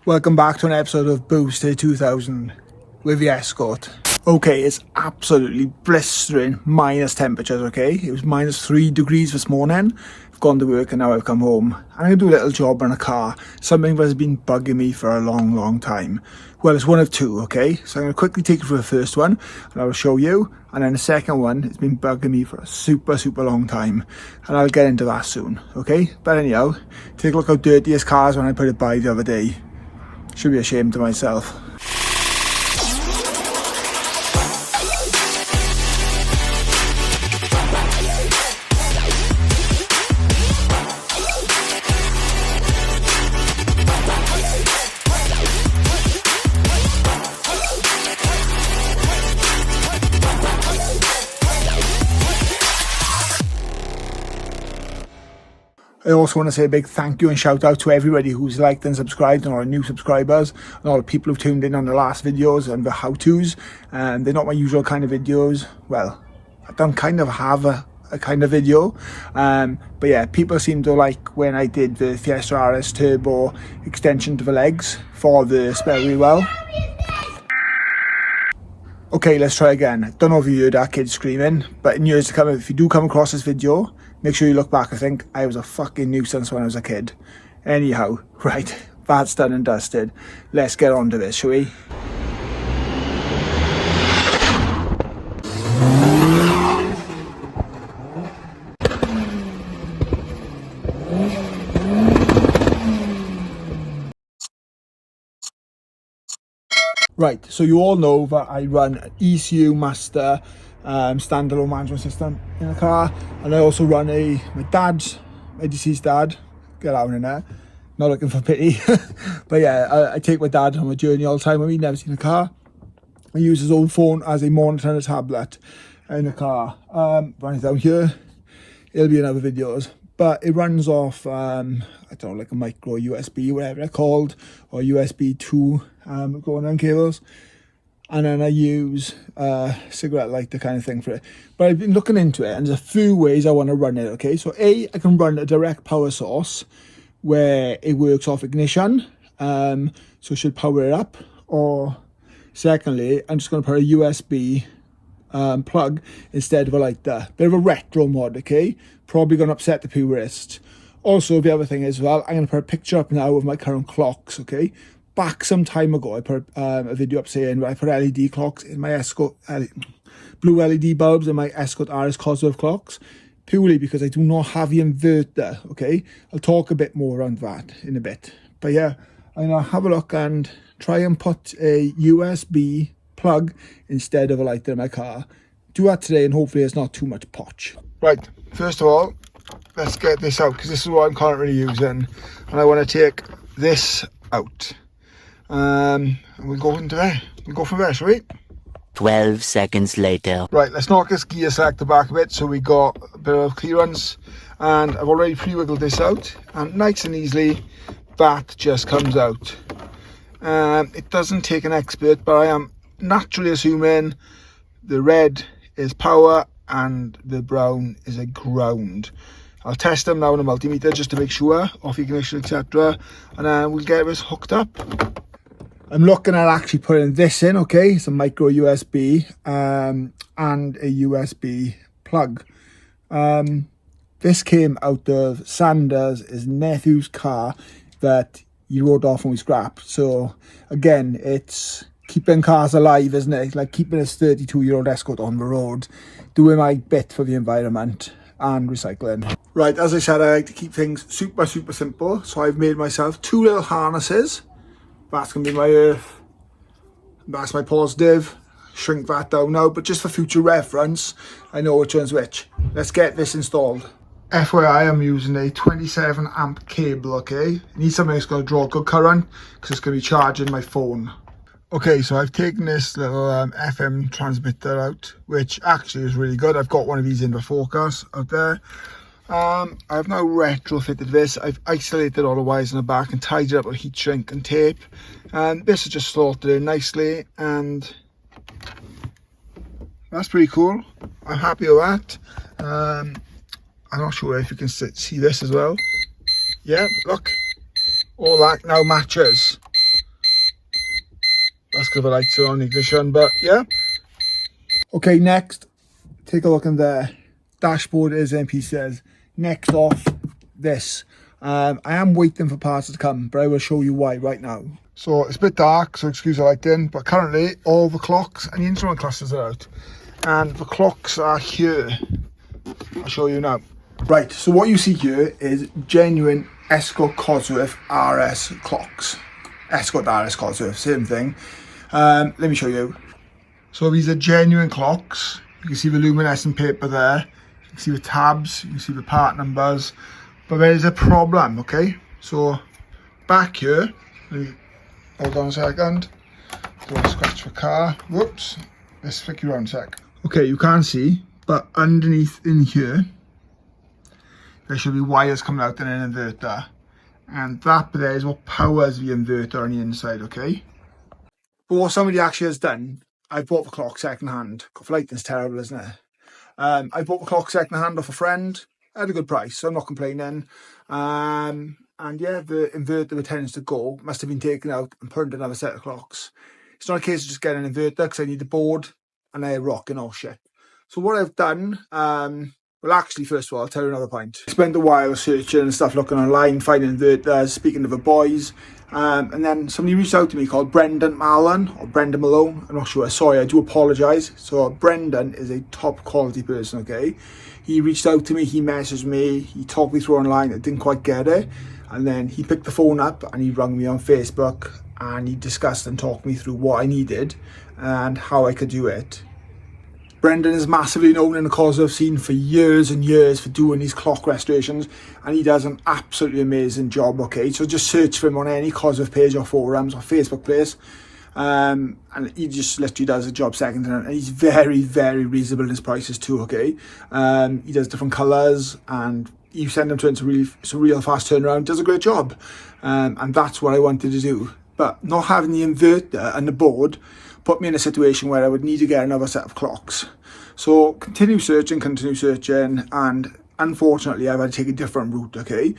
Welcome back to an episode of Boosted 2000 with the Escort. Okay, it's absolutely blistering minus temperatures, okay? It was minus 3 degrees this morning. I've gone to work and now I've come home. I'm going to do a little job on a car, something that has been bugging me for a long time. Well, it's one of two, okay? So I'm going to quickly take you through the first one and I'll show you. And then the second one, it's been bugging me for a super long time. And I'll get into that soon, okay? But anyhow, take a look how dirty this car is when I put it by the other day. Should be ashamed of myself. I also want to say a big thank you and shout out to everybody who's liked and subscribed, and all the new subscribers and all the people who've tuned in on the last videos and the how-tos. And they're not my usual kind of videos. Well, I don't kind of have a kind of video, but yeah, people seem to like when I did the Fiesta RS Turbo extension to the legs for the spare wheel well. Okay, let's try again. Don't know if you heard that kid screaming, but in years to come, if you do come across this video, make sure you look back and think, I was a fucking nuisance when I was a kid. Anyhow, right, that's done and dusted. Let's get on to this, shall we? Right, so you all know that I run an ECU Master standalone management system in the car, and I also run my deceased dad, get out in there, not looking for pity, but yeah, I take my dad on a journey all the time when we've never seen a car. I use his own phone as a monitor and a tablet in the car. Running down here, it'll be in other videos, but it runs off, I don't know, like a micro USB, whatever they're called, or USB 2 going on cables. And then I use cigarette lighter kind of thing for it. But I've been looking into it, and there's a few ways I want to run it, okay? So I can run a direct power source where it works off ignition, so it should power it up. Or secondly, I'm just going to put a USB plug instead of a lighter. Bit of a retro mod, okay? Probably going to upset the purists. Also, the other thing is, well, I'm going to put a picture up now of my current clocks, okay? Back some time ago, I put a video up saying I put LED clocks in my Escort, blue LED bulbs in my Escort RS Cosworth clocks, purely because I do not have the inverter, okay? I'll talk a bit more around that in a bit. But yeah, I'm going to have a look and try and put a USB plug instead of a lighter in my car. Do that today, and hopefully it's not too much potch. Right, first of all, let's get this out, because this is what I'm currently using, and I want to take this out. And we'll go into there. We'll go from there, shall we? 12 seconds later. Right, let's knock this gear selector back a bit so we got a bit of clearance. And I've already pre-wiggled this out, and nice and easily that just comes out. It doesn't take an expert, but I am naturally assuming the red is power and the brown is a ground. I'll test them now on a multimeter just to make sure, off ignition, etc. And then we'll get this hooked up. I'm looking at actually putting this in, okay? It's a micro USB and a USB plug. This came out of Sanders, his nephew's car that he rode off when we scrapped. So again, it's keeping cars alive, isn't it? Like keeping this 32-year-old Escort on the road, doing my bit for the environment and recycling. Right, as I said, I like to keep things super simple. So I've made myself 2 little harnesses. That's going to be my earth, that's my positive. Shrink that down now, but just for future reference, I know which one's which. Let's get this installed. FYI, I'm using a 27 amp cable, okay? I need something that's going to draw good current, because it's going to be charging my phone. Okay, so I've taken this little FM transmitter out, which actually is really good. I've got one of these in the Focus out there. I've now retrofitted this. I've isolated all the wires in the back and tied it up with heat shrink and tape, and this is just slotted in nicely, and that's pretty cool. I'm happy with that. I'm not sure if you can see this as well. Yeah, look, all that now matches. That's because the lights are on ignition, but yeah. Okay, next, take a look in there. Dashboard is in pieces. Next off, this. I am waiting for parts to come, but I will show you why right now. So it's a bit dark, so excuse the lighting, but currently all the clocks and the instrument clusters are out. And the clocks are here. I'll show you now. Right, so what you see here is genuine Escort Cosworth RS clocks. Escort RS Cosworth, same thing. Let me show you. So these are genuine clocks. You can see the luminescent paper there. You can see the tabs, you can see the part numbers. But there is a problem, okay? So back here, hold on a second. Don't scratch the car. Whoops. Let's flick you around a sec. Okay, you can't see, but underneath in here, there should be wires coming out in an inverter. And that there is what powers the inverter on the inside, okay? But what somebody actually has done, I bought the clock second hand. God, lighting's terrible, isn't it? I bought the clock second hand off a friend at a good price, so I'm not complaining. And yeah, the inverter that tends to go must have been taken out and put into another set of clocks. It's not a case of just getting an inverter because I need the board and a rock and all shit. So what I've done, well, actually, first of all, I'll tell you another point. I spent a while searching and stuff, looking online, finding inverters, speaking to the boys. And then somebody reached out to me called Malone, or Brendan Malone. I'm not sure. Sorry, I do apologise. So Brendan is a top quality person, okay? He reached out to me, he messaged me, he talked me through online. I didn't quite get it. And then he picked the phone up and he rang me on Facebook and he discussed and talked me through what I needed and how I could do it. Brendan is massively known in the Cosworth scene for years and years for doing these clock restorations, and he does an absolutely amazing job, okay? So just search for him on any Cosworth page or forums or Facebook place, and he just literally does a job second to none, and he's very, very reasonable in his prices too, okay? He does different colours, and you send him to it, it's a real fast turnaround, does a great job, and that's what I wanted to do. But not having the inverter and the board put me in a situation where I would need to get another set of clocks. So continue searching, and unfortunately I've had to take a different route, okay?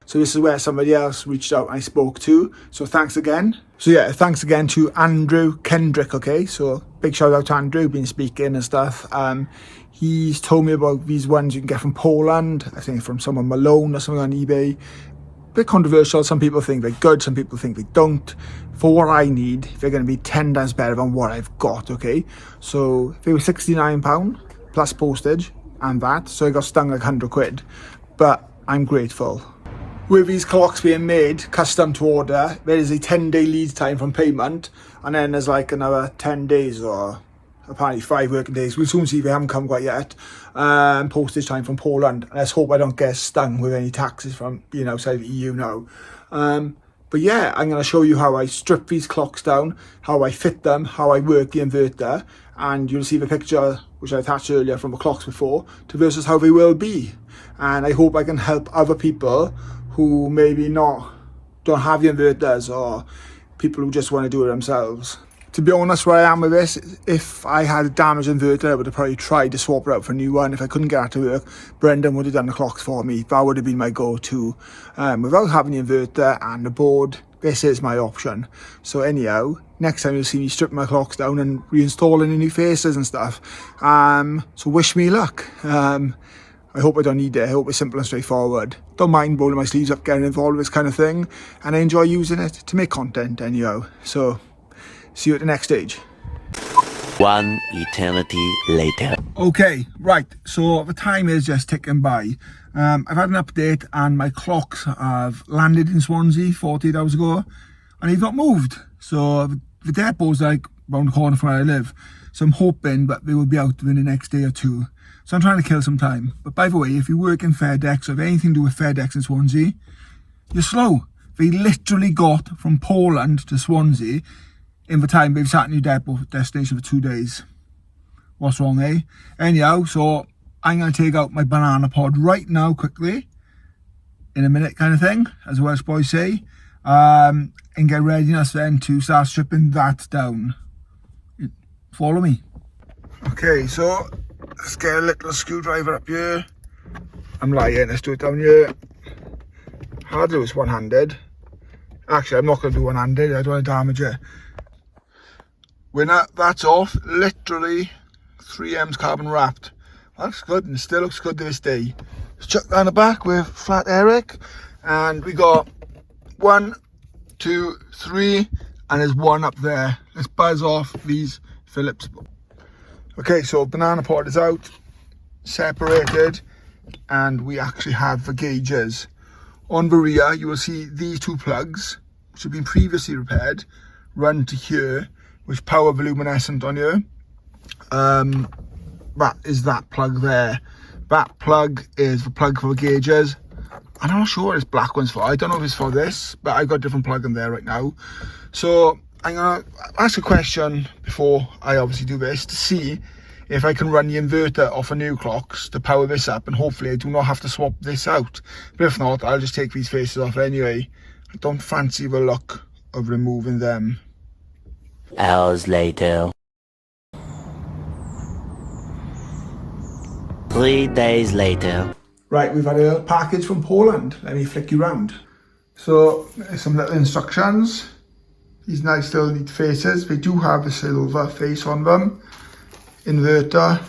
So this is where somebody else reached out and I spoke to. So thanks again. So yeah, thanks again to Andrew Kendrick, okay? So big shout out to Andrew, been speaking and stuff. He's told me about these ones you can get from Poland. I think from someone Malone or something on eBay. Bit controversial. Some people think they're good, some people think they don't. For what I need, they're going to be 10 times better than what I've got, okay? So they were £69 plus postage and that. So I got stung like 100 quid. But I'm grateful. With these clocks being made custom to order, there is a 10-day lead time from payment, and then there's like another 10 days or apparently 5 working days. We'll soon see if they haven't come quite yet. Postage time from Poland. Let's hope I don't get stung with any taxes from being outside the EU now. But yeah, I'm going to show you how I strip these clocks down, how I fit them, how I work the inverter, and you'll see the picture which I attached earlier from the clocks before to versus how they will be. And I hope I can help other people who maybe don't have the inverters, or people who just want to do it themselves. To be honest, where I am with this, if I had a damaged inverter, I would have probably tried to swap it out for a new one. If I couldn't get it to work, Brendan would have done the clocks for me. That would have been my go-to. Without having the inverter and the board, this is my option. So anyhow, next time you'll see me stripping my clocks down and reinstalling the new faces and stuff. So wish me luck. I hope I don't need it. I hope it's simple and straightforward. Don't mind rolling my sleeves up, getting involved with this kind of thing. And I enjoy using it to make content anyhow. So, see you at the next stage. One eternity later. Okay, right. So, the time is just ticking by. I've had an update and my clocks have landed in Swansea 48 hours ago. And they've not moved. So, the depot's like round the corner from where I live. So, I'm hoping that they will be out within the next day or two. So I'm trying to kill some time. But by the way, if you work in FedEx or have anything to do with FedEx in Swansea, you're slow. They literally got from Poland to Swansea in the time they've sat in your depot destination for 2 days. what's wrong, eh? Anyhow, so I'm going to take out my banana pod right now quickly, in a minute kind of thing, as the Welsh boys say, and get readiness then to start stripping that down. Follow me. Okay, so let's get a little screwdriver up here. I'm lying, let's do it down here. Hard to do this one-handed. Actually, I'm not going to do one-handed, I don't want to damage it. When that's off, literally 3M's carbon wrapped. Well, that's good, and it still looks good to this day. Let's chuck that in the back with Flat Eric. And we got 1, 2, 3, and there's one up there. Let's buzz off these Phillips. Okay, so banana pod is out, separated, and we actually have the gauges. On the rear, you will see these two plugs, which have been previously repaired, run to here, which power the luminescent on here. That is that plug there. That plug is the plug for the gauges. I'm not sure what this black one's for. I don't know if it's for this, but I've got a different plug in there right now. So I'm going to ask a question before I obviously do this to see if I can run the inverter off of new clocks to power this up, and hopefully I do not have to swap this out. But if not, I'll just take these faces off anyway. I don't fancy the look of removing them. Hours later. 3 days later. Right, we've had a little package from Poland. Let me flick you round. So, there's some little instructions. These nice little neat faces. They do have a silver face on them. Inverter.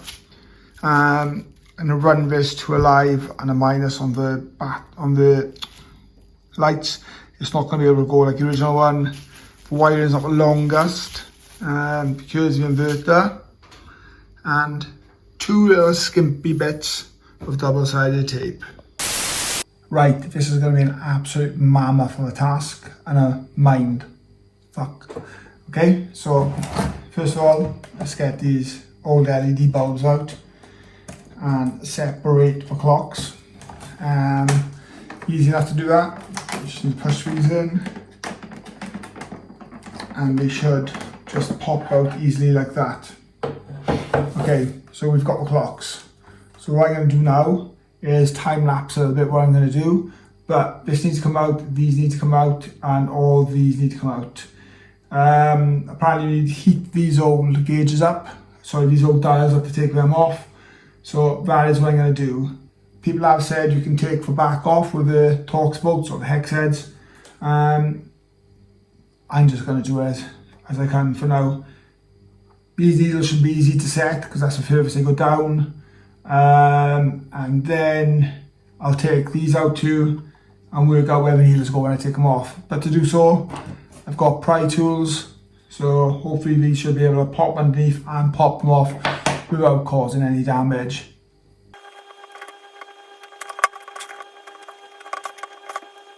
And a run this to a live and a minus on the lights. It's not going to be able to go like the original one. The wiring is not the longest. Because the inverter. And 2 little skimpy bits of double-sided tape. Right, this is going to be an absolute mammoth of a task and a mind fuck. Okay, so first of all, let's get these old LED bulbs out and separate the clocks. Easy enough to do that. You just need to push these in and they should just pop out easily like that. Okay, so we've got the clocks. So what I'm going to do now is time lapse a little bit what I'm going to do, but this needs to come out, these need to come out, and all these need to come out. Apparently you need to heat these old gauges up, these old dials up to take them off. So that is what I'm going to do. People have said you can take the back off with the Torx bolts or the hex heads. I'm just going to do it as I can for now. These needles should be easy to set because that's the furthest they go down. And then I'll take these out too and work out where the needles go when I take them off. But to do so, I've got pry tools, so hopefully these should be able to pop underneath and pop them off without causing any damage.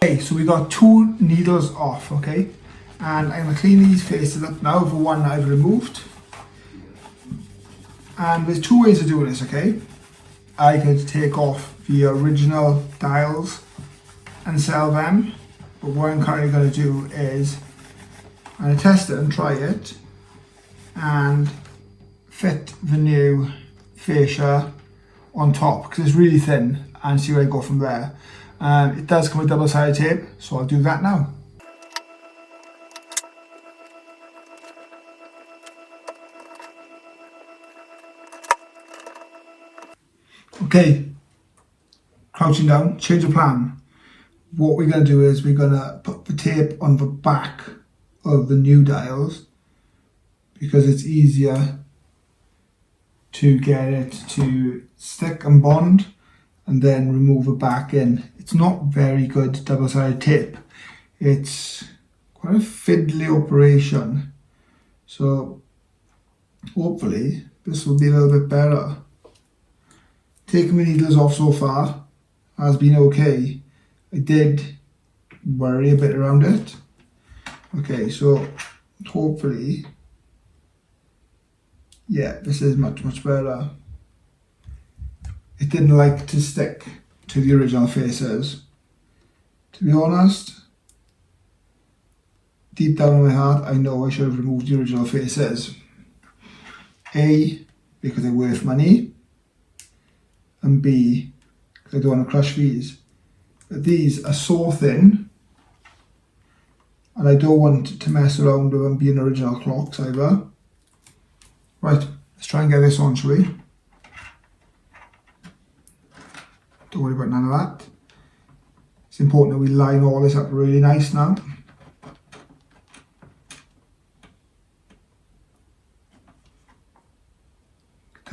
Okay, so we got 2 needles off, okay? And I'm going to clean these faces up now, the one that I've removed. And there's 2 ways of doing this, okay? I could take off the original dials and sell them, but what I'm currently going to do is I'm going to test it and try it and fit the new fascia on top because it's really thin, and see where I go from there. It does come with double-sided tape, so I'll do that now. Okay, crouching down, change of plan. What we're going to do is we're going to put the tape on the back of the new dials because it's easier to get it to stick and bond, and then remove it back in. It's not very good double-sided tape. It's quite a fiddly operation. So hopefully this will be a little bit better. Taking the needles off so far has been okay. I did worry a bit around it. Okay, so hopefully, yeah, this is much better. It didn't like to stick to the original faces. To be honest, deep down in my heart, I know I should have removed the original faces. A, because they're worth money, and B, because I don't want to crush these. But these are so thin, and I don't want to mess around with them being original clocks either. Right, let's try and get this on, shall we? Don't worry about none of that. It's important that we line all this up really nice now.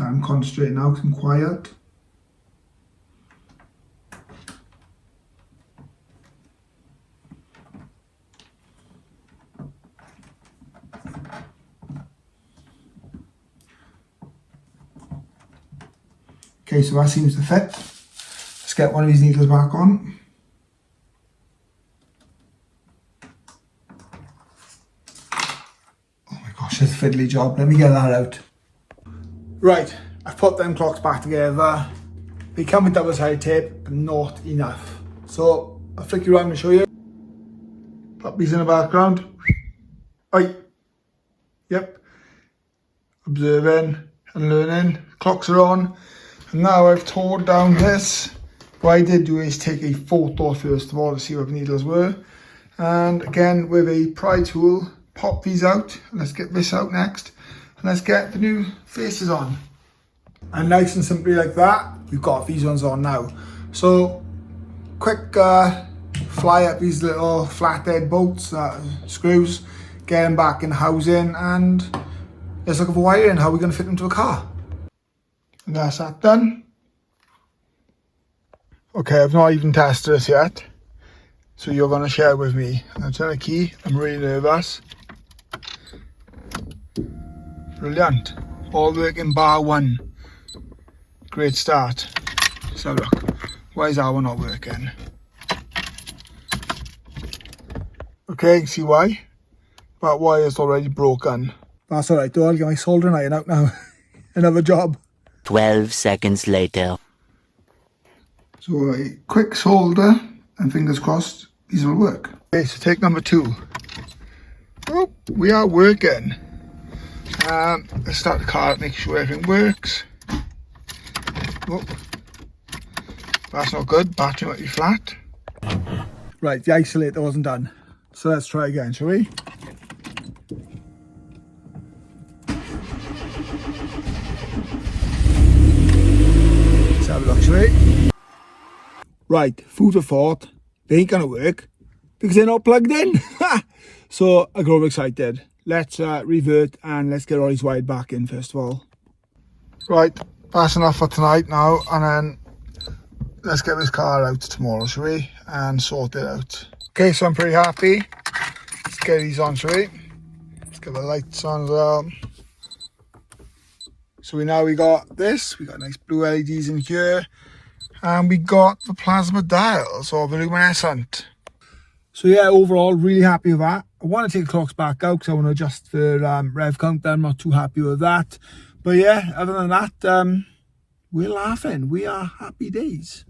I'm concentrating now because I'm quiet. Okay, so that seems to fit. Let's get one of these needles back on. Oh my gosh, it's a fiddly job. Let me get that out. Right, I've put them clocks back together. They come with double-sided tape, but not enough. So I'll flick you around and show you. Puppies in the background. Oi. Yep. Observing and learning. Clocks are on. And now I've torn down this. What I did do is take a photo first of all to see what the needles were. And again, with a pry tool, pop these out. And let's get this out next. And let's get the new faces on. And nice and simply like that, we've got these ones on now. So, quick fly up these little flathead bolts, screws, get them back in housing, and let's look at the wiring, how we're going to fit them to a car. And that's that done. Okay, I've not even tested this yet, so you're going to share with me. I'm turning the key, I'm really nervous. Brilliant. All working bar one. Great start. So look, why is that one not working? Okay, see why? That wire's already broken. That's alright though, I'll get my soldering iron out now. Another job. 12 seconds later. So a quick solder, and fingers crossed, these will work. Okay, so take number 2. Oh, we are working. Let's start the car, make sure everything works. Oh, that's not good, battery might be flat. Right, the isolator wasn't done. So let's try again, shall we? Let's have a look, shall we? Right, food for thought, they ain't gonna work because they're not plugged in. So I got overexcited. Let's revert and let's get all these wired back in first of all. Right, that's enough for tonight now, and then let's get this car out tomorrow, shall we? And sort it out. Okay, so I'm pretty happy. Let's get these on, shall we? Let's get the lights on as well. So we got this, we got nice blue LEDs in here, and we got the plasma dials, or the luminescent. So yeah, overall, really happy with that. I want to take the clocks back out because I want to adjust the rev count. I'm not too happy with that. But yeah, other than that, we're laughing. We are happy days.